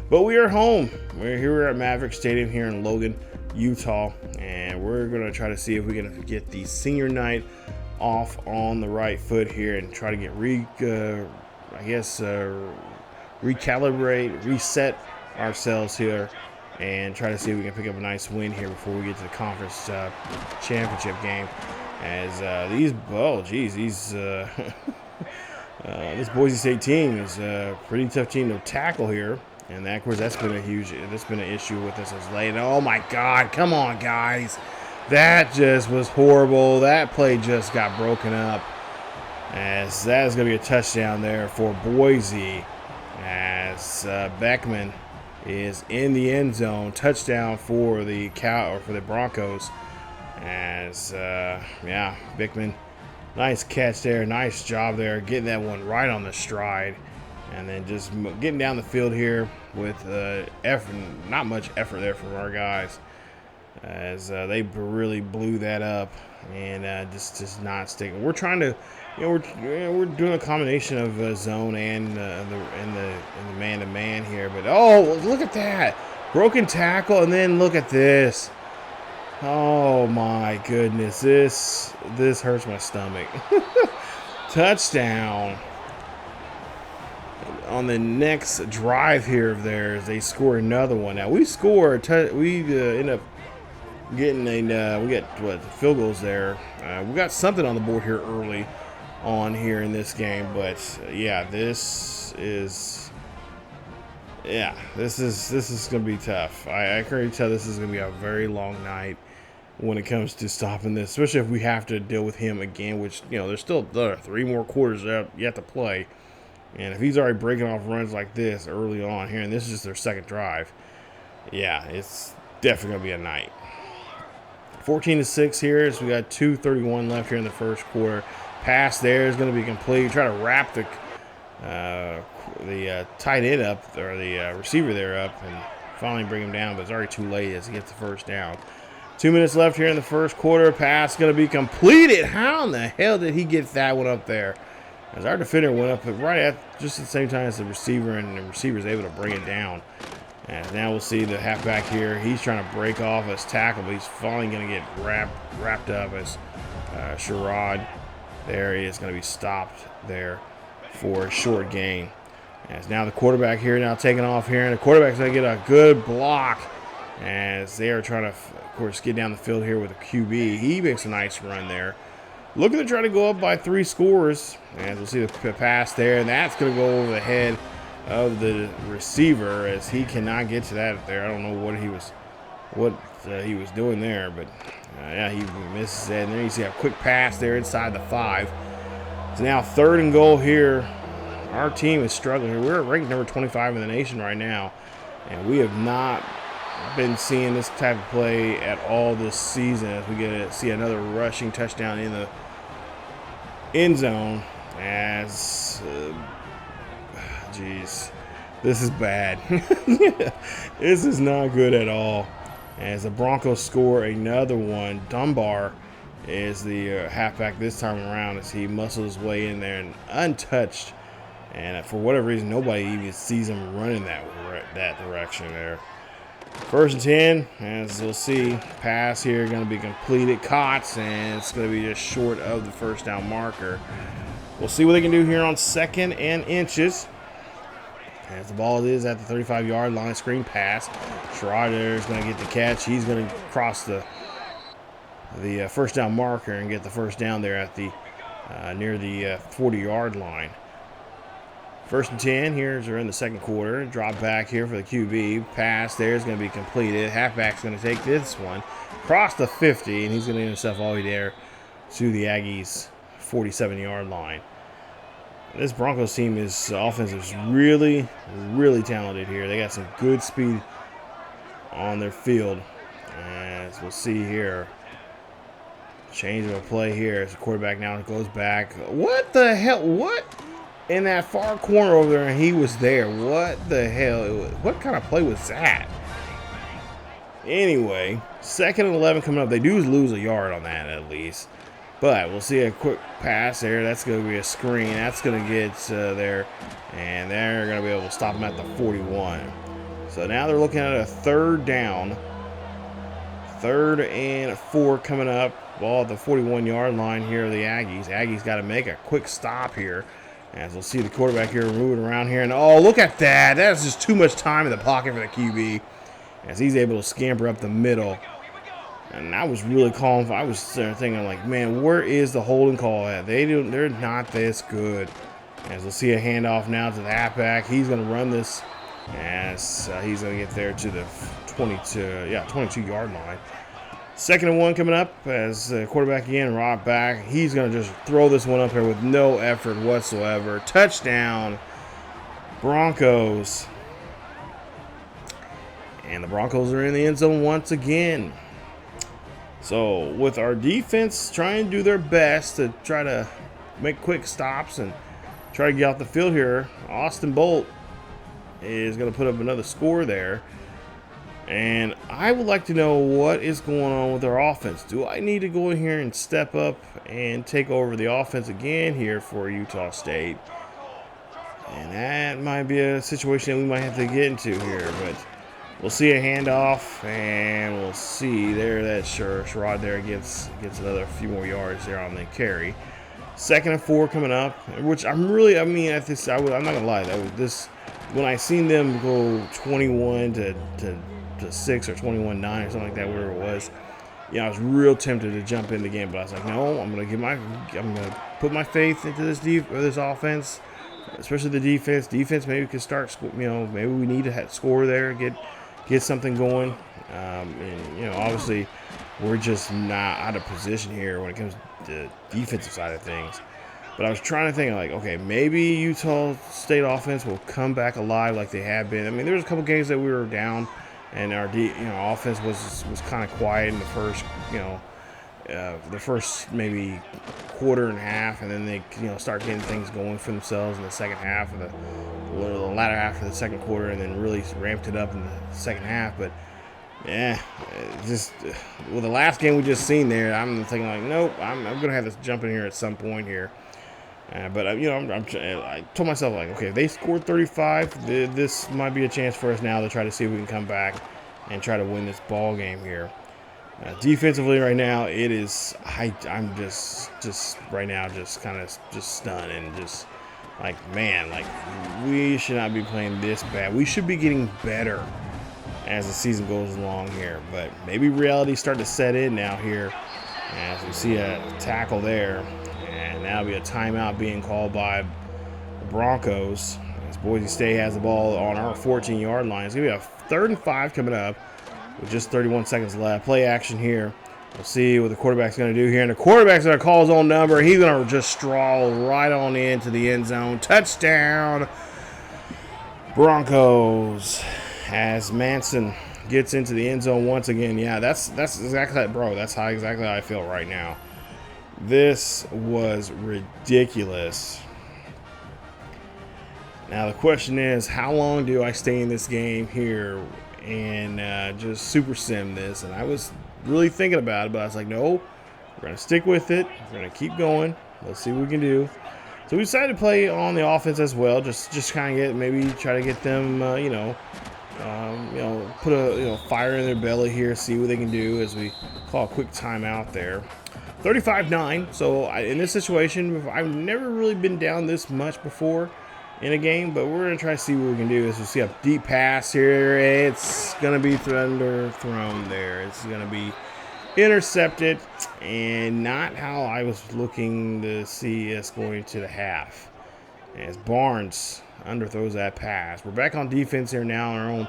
But we are home. We're at Maverick Stadium here in Logan, Utah, and we're going to try to see if we can get the senior night off on the right foot here and try to get recalibrate, reset ourselves here, and try to see if we can pick up a nice win here before we get to the conference championship game. As this Boise State team is a pretty tough team to tackle here, and that, of course, that's been an issue with us as late. Oh my God, come on, guys, that just was horrible. That play just got broken up, as that is going to be a touchdown there for Boise, as Beckman is in the end zone. Touchdown for the Broncos. As Beckman, nice catch there, nice job there, getting that one right on the stride, and then just getting down the field here with not much effort there from our guys, as they really blew that up and just not sticking. We're trying to, we're doing a combination of zone and the man-to-man here, but oh, look at that broken tackle, and then look at this. Oh my goodness, this hurts my stomach. Touchdown on the next drive here of theirs. They score another one. Now we end up getting we got field goals there. We got something on the board here early on here in this game, but this is gonna be tough. I can already tell this is gonna be a very long night when it comes to stopping this, especially if we have to deal with him again, which, there's 3 more quarters yet to play. And if he's already breaking off runs like this early on here, and this is just their second drive, it's definitely going to be a night. 14-6 here, so we got 2:31 left here in the first quarter. Pass there is going to be complete. Try to wrap the tight end up, or the receiver there up, and finally bring him down, but it's already too late as he gets the first down. 2 minutes left here in the first quarter. Pass going to be completed. How in the hell did he get that one up there? As our defender went up right at just at the same time as the receiver, and the receiver is able to bring it down. And now we'll see the halfback here. He's trying to break off his tackle, but he's finally going to get wrapped up as Sherrod. There he is going to be stopped there for a short gain. As now the quarterback here now taking off here, and the quarterback's going to get a good block as they are trying to, of course, get down the field here with a QB. He makes a nice run there. Looking to try to go up by 3 scores. And we'll see the pass there, and that's going to go over the head of the receiver as he cannot get to that there. I don't know what he was doing there, but he misses it. And then you see a quick pass there inside the 5. It's now 3rd and goal here. Our team is struggling here. We're ranked number 25 in the nation right now, and we have not been seeing this type of play at all this season, as we get to see another rushing touchdown in the end zone. As this is bad. This is not good at all, as the Broncos score another one. Dunbar is the halfback this time around, as he muscles his way in there and untouched, and for whatever reason nobody even sees him running that direction there. First and 10, as we'll see, pass here going to be completed, caught, and it's going to be just short of the first down marker. We'll see what they can do here on 2nd and inches. As the ball is at the 35-yard line, screen pass. Schroeder is going to get the catch. He's going to cross the first down marker and get the first down there at the near the 40-yard line. First and 10 here as we're in the second quarter. Drop back here for the QB. Pass there is going to be completed. Halfback's going to take this one. Cross the 50, and he's going to get himself all the way there to the Aggies' 47-yard line. This Broncos team offense is really, really talented here. They got some good speed on their field. As we'll see here. Change of a play here as the quarterback now goes back. What the hell? What? In that far corner over there, and he was there. What the hell? What kind of play was that? Anyway, 2nd and 11 coming up. They do lose a yard on that at least. But we'll see a quick pass there. That's going to be a screen. That's going to get there. And they're going to be able to stop them at the 41. So now they're looking at a 3rd down. 3rd and 4 coming up. Ball at the 41-yard line here of the Aggies. Aggies got to make a quick stop here. As we'll see the quarterback here moving around here. And oh, look at that. That's just too much time in the pocket for the QB. As he's able to scamper up the middle. And I was really calling. I was thinking, like, man, where is the holding call at? They're not this good. As we'll see a handoff now to the halfback. He's going to run this as he's going to get there to the 22-yard line. 2nd and 1 coming up as the quarterback again, Rob back. He's going to just throw this one up here with no effort whatsoever. Touchdown, Broncos. And the Broncos are in the end zone once again. So with our defense trying to do their best to try to make quick stops and try to get off the field here, Austin Bolt is going to put up another score there. And I would like to know what is going on with our offense. Do I need to go in here and step up and take over the offense again here for Utah State? And that might be a situation we might have to get into here, but we'll see a handoff, and we'll see there that Sherrod there gets another few more yards there on the carry. 2nd and 4 coming up, which I'm not gonna lie, when I seen them go 21 to 6 or 21-9 or something like that, whatever it was, I was real tempted to jump in the game, but I was like, no, I'm gonna put my faith into this offense, especially the defense. Defense maybe could start, maybe we need to score there, get something going. And obviously we're just not out of position here when it comes to the defensive side of things. But I was trying to think, like, okay, maybe Utah State offense will come back alive like they have been. I mean, there was a couple games that we were down, and our offense was kind of quiet in the first maybe quarter and a half, and then they start getting things going for themselves in the second half of the latter half of the second quarter, and then really ramped it up in the second half. But just with the last game we just seen there, I'm thinking like, nope, I'm gonna have to jump in here at some point here. But I told myself, like, okay, if they scored 35, this might be a chance for us now to try to see if we can come back and try to win this ball game here. Defensively right now, I'm just right now just kind of just stunned and just like, man, like, we should not be playing this bad. We should be getting better as the season goes along here. But maybe reality starting to set in now here as we see a tackle there. And now be a timeout being called by the Broncos as Boise State has the ball on our 14-yard line. It's going to be a 3rd and 5 coming up with just 31 seconds left. Play action here. We'll see what the quarterback's going to do here. And the quarterback's going to call his own number. He's going to just stroll right on into the end zone. Touchdown, Broncos, as Manson gets into the end zone once again. Yeah, that's exactly that, bro. That's exactly how I feel right now. This was ridiculous. Now the question is, how long do I stay in this game here and just super sim this? And I was really thinking about it, but I was like, no, we're going to stick with it. We're going to keep going. Let's see what we can do. So we decided to play on the offense as well, just kind of maybe try to get them, put a fire in their belly here, see what they can do as we call a quick timeout there. 35-9. So in this situation, I've never really been down this much before in a game, but we're gonna try to see what we can do. As we see a deep pass here, it's gonna be underthrown there. It's gonna be intercepted, and not how I was looking to see us going to the half. As Barnes underthrows that pass. We're back on defense here now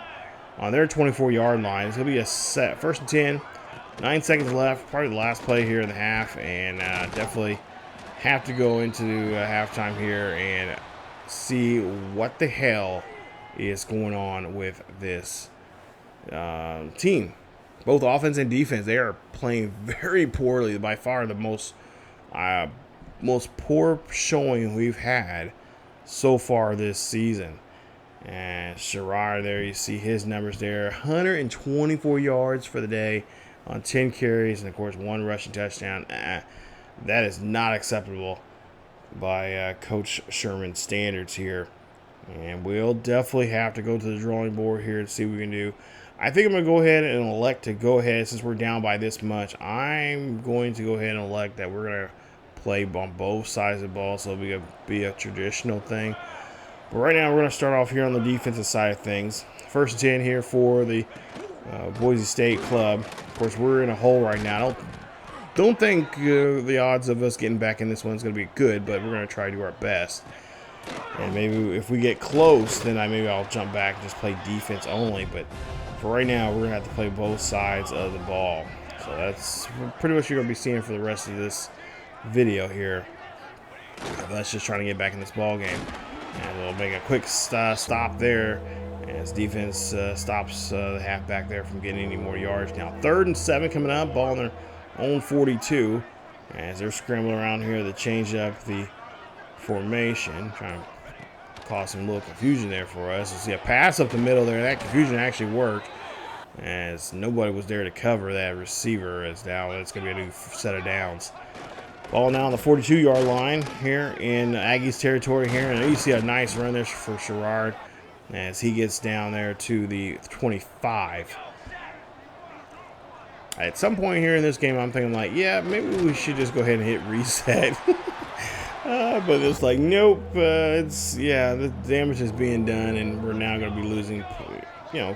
on their 24-yard line. It's gonna be a set 1st and 10. 9 seconds left, probably the last play here in the half, and definitely have to go into halftime here and see what the hell is going on with this team. Both offense and defense, they are playing very poorly. By far the most poor showing we've had so far this season. And Sherrard there, you see his numbers there. 124 yards for the day on 10 carries, and of course 1 rushing touchdown. That is not acceptable by Coach Sherman standards here. And we'll definitely have to go to the drawing board here and see what we can do. I think I'm going to go ahead and elect to go ahead, since we're down by this much. I'm going to go ahead and elect that we're going to play on both sides of the ball, so it'll be a traditional thing. But right now we're going to start off here on the defensive side of things. 1st and 10 here for the Boise State club. Of course, we're in a hole right now. I don't think the odds of us getting back in this one is going to be good, but we're going to try to do our best. And maybe if we get close, then maybe I'll jump back and just play defense only. But for right now, we're going to have to play both sides of the ball. So that's pretty much what you're going to be seeing for the rest of this video here. Let's just try to get back in this ball game. And we'll make a quick stop there as defense stops the halfback there from getting any more yards. Now 3rd and 7 coming up, ball on their own 42 as they're scrambling around here to change up the formation, trying to cause some little confusion there for us. You see a pass up the middle there. That confusion actually worked as nobody was there to cover that receiver, as now it's going to be a new set of downs. Ball now on the 42-yard line here in Aggies territory here. And you see a nice run there for Sherrard as he gets down there to the 25. At some point here in this game, I'm thinking like, yeah, maybe we should just go ahead and hit reset. But it's like, nope. The damage is being done, and we're now going to be losing.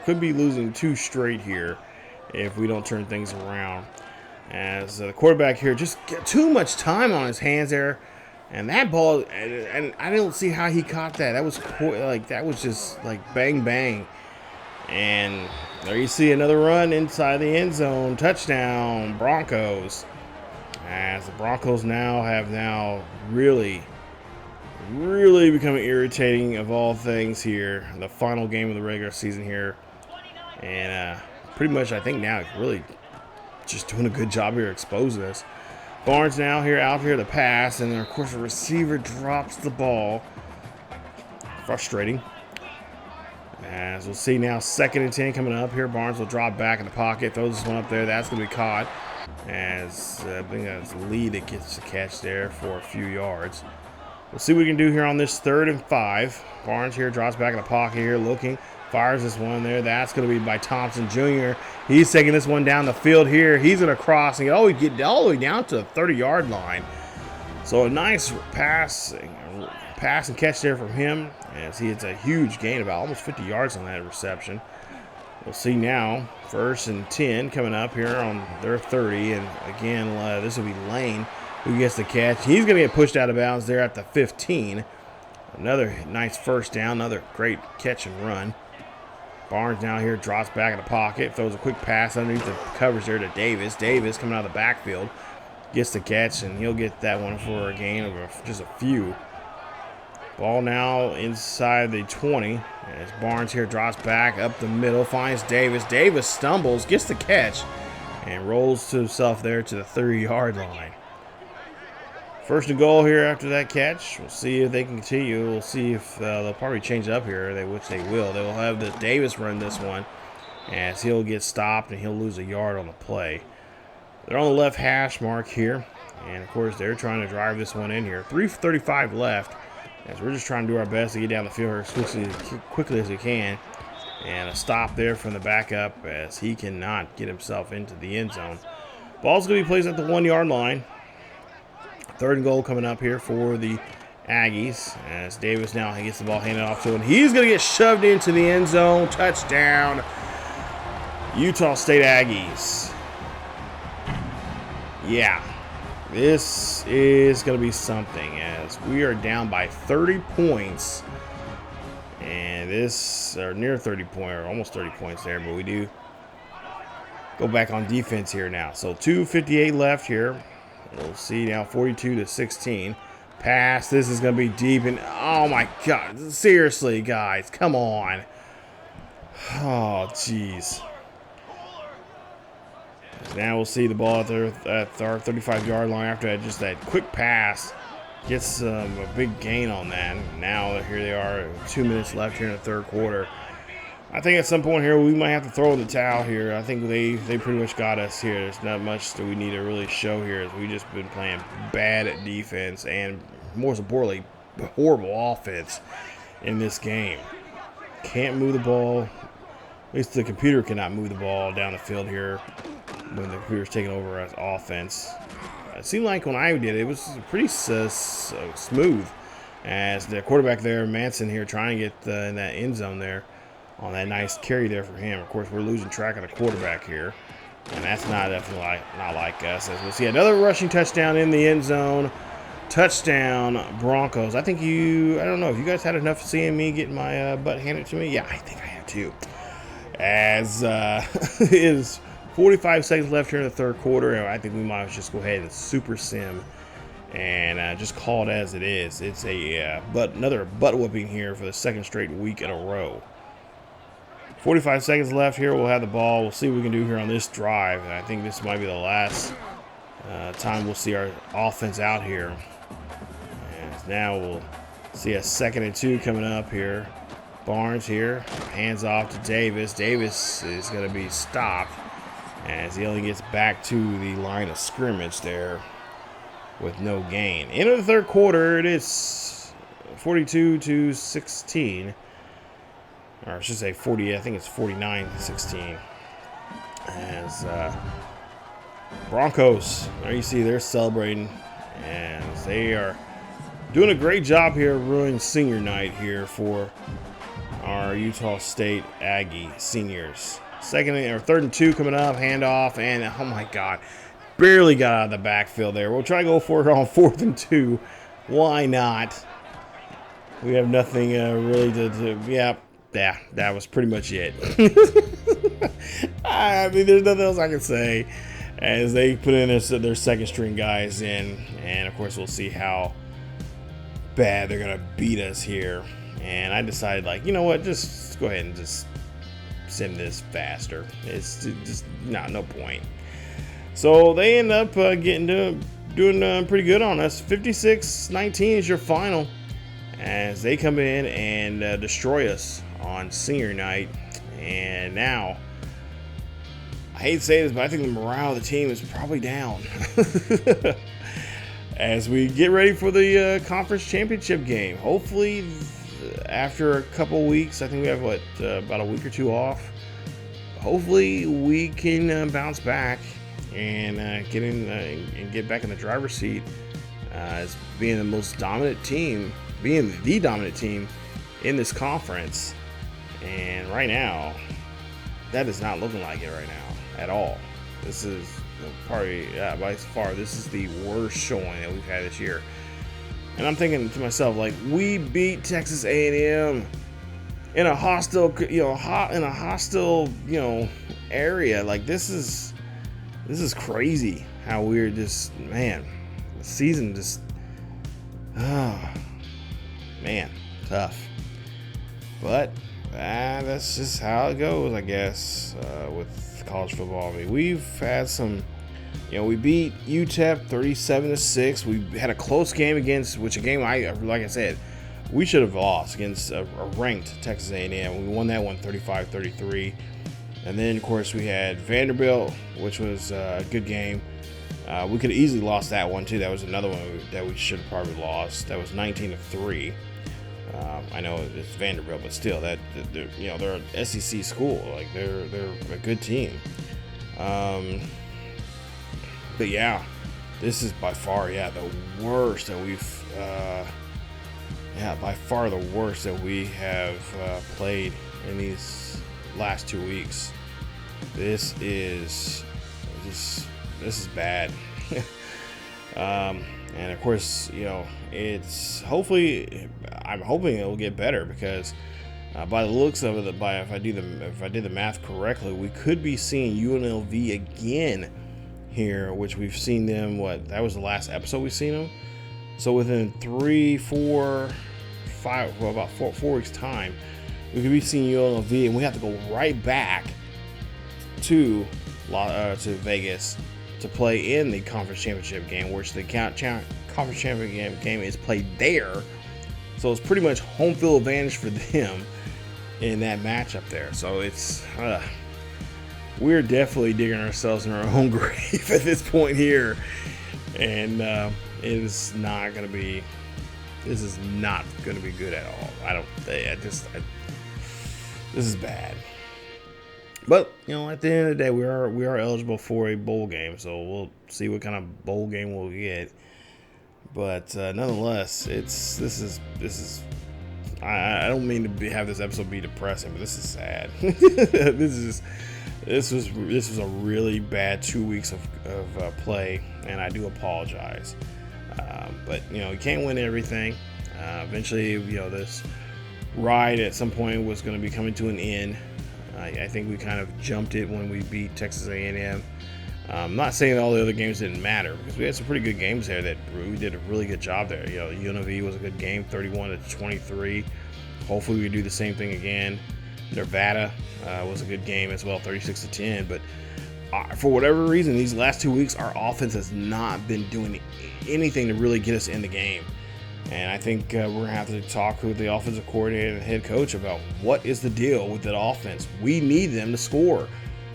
Could be losing 2 straight here if we don't turn things around. As the quarterback here just get too much time on his hands there, and that ball, and I don't see how he caught that. That was just like bang bang. And there you see another run inside the end zone, touchdown Broncos. As the Broncos have really becoming irritating of all things here. The final game of the regular season here, and pretty much I think now really just doing a good job here exposing us. Barnes now out here to pass, and then of course the receiver drops the ball. Frustrating. As we'll see now, 2nd and 10 coming up here. Barnes will drop back in the pocket, throws this one up there. That's going to be caught. As I think that's the lead that gets the catch there for a few yards. We'll see what we can do here on this 3rd and 5. Barnes here drops back in the pocket here, looking, fires this one there. That's going to be by Thompson Jr. He's taking this one down the field here. He's going to cross and get all the way down to the 30-yard line. So a nice pass and catch there from him, as he hits a huge gain, about almost 50 yards on that reception. We'll see now, 1st and 10 coming up here on their 30, and again, this will be Lane who gets the catch. He's going to get pushed out of bounds there at the 15. Another nice first down, another great catch and run. Barnes now here drops back in the pocket, throws a quick pass underneath the coverage there to Davis. Davis coming out of the backfield gets the catch, and he'll get that one for a gain of just a few. Ball now inside the 20 as Barnes here drops back up the middle, finds Davis. Davis stumbles, gets the catch, and rolls to himself there to the 30-yard line. 1st and goal here after that catch. We'll see if they can continue. We'll see if they'll probably change up here, which they will. They will have the Davis run this one as he'll get stopped and he'll lose a yard on the play. They're on the left hash mark here, and of course they're trying to drive this one in here. 3:35 left. As we're just trying to do our best to get down the field as quickly as we can. And a stop there from the backup as he cannot get himself into the end zone. Ball's going to be placed at the 1-yard line. 3rd and goal coming up here for the Aggies as Davis now gets the ball handed off to him. He's going to get shoved into the end zone. Touchdown, Utah State Aggies. Yeah, this is going to be something as we are down by 30 points. And this, or near 30 points, or almost 30 points there, but we do go back on defense here now. So 2:58 left here. We'll see now 42-16. Pass, this is going to be deep, and oh my God, seriously, guys, come on. Oh, jeez. Now we'll see the ball at our 35-yard line after just that quick pass. Gets a big gain on that. Now here they are, 2 minutes left here in the 3rd quarter. I think at some point here we might have to throw in the towel here. I think they pretty much got us here. There's not much that we need to really show here as we've just been playing bad at defense and more importantly, horrible offense in this game. Can't move the ball. At least the computer cannot move the ball down the field here when the computer's taking over as offense. It seemed like when I did it, it was pretty smooth as the quarterback there, Manson here, trying to get in that end zone there on that nice carry there for him. Of course, we're losing track of the quarterback here, and that's definitely not like us. As we'll see another rushing touchdown in the end zone. Touchdown, Broncos. I don't know if you guys had enough seeing me getting my butt handed to me. Yeah, I think I have too. As it is 45 seconds left here in the 3rd quarter, and I think we might just go ahead and super sim and just call it as it is. It's another butt whooping here for the 2nd straight week in a row. 45 seconds left here. We'll have the ball. We'll see what we can do here on this drive. And I think this might be the last time we'll see our offense out here. And now we'll see a 2nd and 2 coming up here. Barnes here, hands off to Davis. Davis is going to be stopped as he only gets back to the line of scrimmage there with no gain. End of the 3rd quarter, it is 42-16. Or I should say 40, I think it's 49-16. As Broncos, there you see they're celebrating. And they are doing a great job here ruining senior night here for our Utah State Aggie seniors. 3rd and 2 coming up, handoff, and oh my God, barely got out of the backfield there. We'll try to go for it on 4th and 2. Why not? We have nothing really to yeah, that was pretty much it. I mean, there's nothing else I can say as they put in their 2nd string guys in, and of course we'll see how bad they're gonna beat us here. And I decided, like, you know what, just go ahead and just sim this faster. It's just no point. So they end up doing pretty good on us. 56-19 is your final as they come in and destroy us on senior night. And now, I hate to say this, but I think the morale of the team is probably down as we get ready for the conference championship game. Hopefully, after a couple weeks, I think we have about a week or 2 off. Hopefully, we can bounce back and get back in the driver's seat as being the most dominant team, being the dominant team in this conference. And right now, that is not looking like it right now at all. This is probably by far this is the worst showing that we've had this year. And I'm thinking to myself, like, we beat Texas A&M in a hostile, area. Like, this is crazy how we're just, man, the season just, tough. But that's just how it goes, I guess, with college football. I mean, we've had some. We beat UTEP 37-6. We had a close game against, like I said, we should have lost against a ranked Texas A&M. We won that one 35-33. And then, of course, we had Vanderbilt, which was a good game. We could have easily lost that one, too. That was another one that we should have probably lost. That was 19-3. I know it's Vanderbilt, but still, they're an SEC school. Like they're a good team. But yeah, this is by far the worst that we've by far the worst that we have played in these last 2 weeks. This is bad. And of course, it's I'm hoping it will get better, because by the looks of it, if I did the math correctly, we could be seeing UNLV again here, which we've seen them. That was the last episode we've seen them. So within 3, 4, 5, about 4 weeks time, we could be seeing UNLV, and we have to go right back to Vegas to play in the conference championship game, which the conference championship game is played there. So it's pretty much home field advantage for them in that matchup there. So it's we're definitely digging ourselves in our own grave at this point here, and it is not going to be. This is not going to be good at all. This is bad. But at the end of the day, we are eligible for a bowl game, so we'll see what kind of bowl game we'll get. But nonetheless, this is. I don't mean to have this episode be depressing, but this is sad. This was a really bad 2 weeks of play, and I do apologize. But you can't win everything. Eventually, this ride at some point was going to be coming to an end. I think we kind of jumped it when we beat Texas A&M. I'm not saying that all the other games didn't matter, because we had some pretty good games there that we did a really good job there. UNLV was a good game, 31-23. Hopefully we can do the same thing again. Nevada was a good game as well, 36-10. But for whatever reason, these last 2 weeks, our offense has not been doing anything to really get us in the game. And I think we're going to have to talk with the offensive coordinator and head coach about what is the deal with that offense. We need them to score.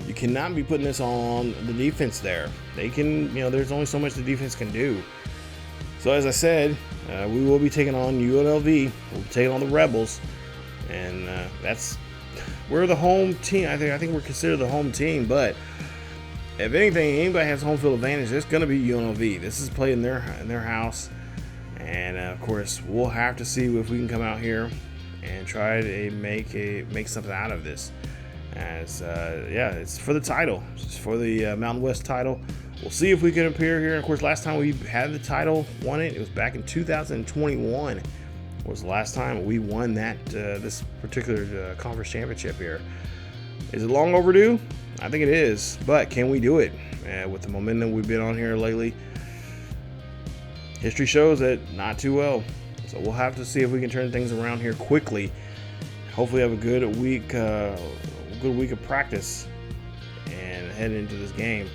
You cannot be putting this on the defense there. They can, there's only so much the defense can do. So as I said, we will be taking on UNLV. We'll be taking on the Rebels. And we're the home team. I think we're considered the home team. But if anything, anybody has home field advantage, it's going to be UNLV. This is played in their house. And of course, we'll have to see if we can come out here and try to make something out of this. As it's for the title. It's for the Mountain West title. We'll see if we can appear here. And of course, last time we had the title, won it was back in 2021. Was the last time we won that this particular conference championship here. Is it long overdue? I think it is. But can we do it? With the momentum we've been on here lately, history shows that not too well. So we'll have to see if we can turn things around here quickly. Hopefully have a good week of practice and head into this game.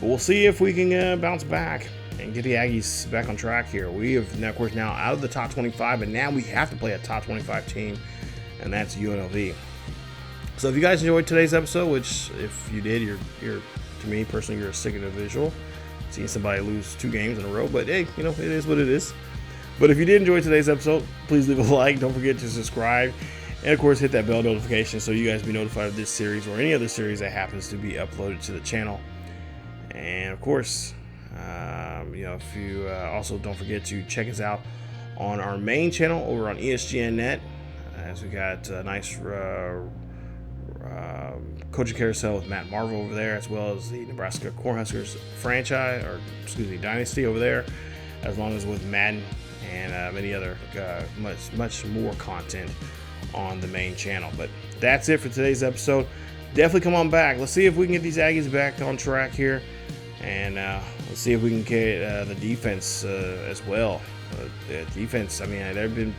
But we'll see if we can bounce back and get the Aggies back on track here. We have, of course, now out of the top 25, but now we have to play a top 25 team, and that's UNLV. So if you guys enjoyed today's episode, which if you did, you're to me personally, you're a sick individual. Seeing somebody lose 2 games in a row, but hey, it is what it is. But if you did enjoy today's episode, please leave a like. Don't forget to subscribe, and of course, hit that bell notification so you guys be notified of this series or any other series that happens to be uploaded to the channel. And of course, if you also don't forget to check us out on our main channel over on ESGNet, as we got a nice coaching carousel with Matt Marvel over there, as well as the Nebraska Cornhuskers dynasty over there, as long as with Madden and many other much more content on the main channel. But that's it for today's episode. Definitely come on back. Let's see if we can get these Aggies back on track here, and let's see if we can get the defense as well. The defense, they've been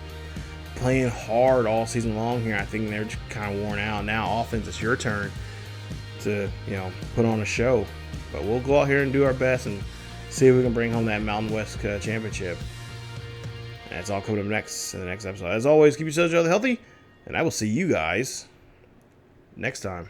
playing hard all season long here. I think they're kind of worn out. Now offense, it's your turn to put on a show. But we'll go out here and do our best and see if we can bring home that Mountain West championship. That's all coming up next in the next episode. As always, keep yourselves healthy, and I will see you guys next time.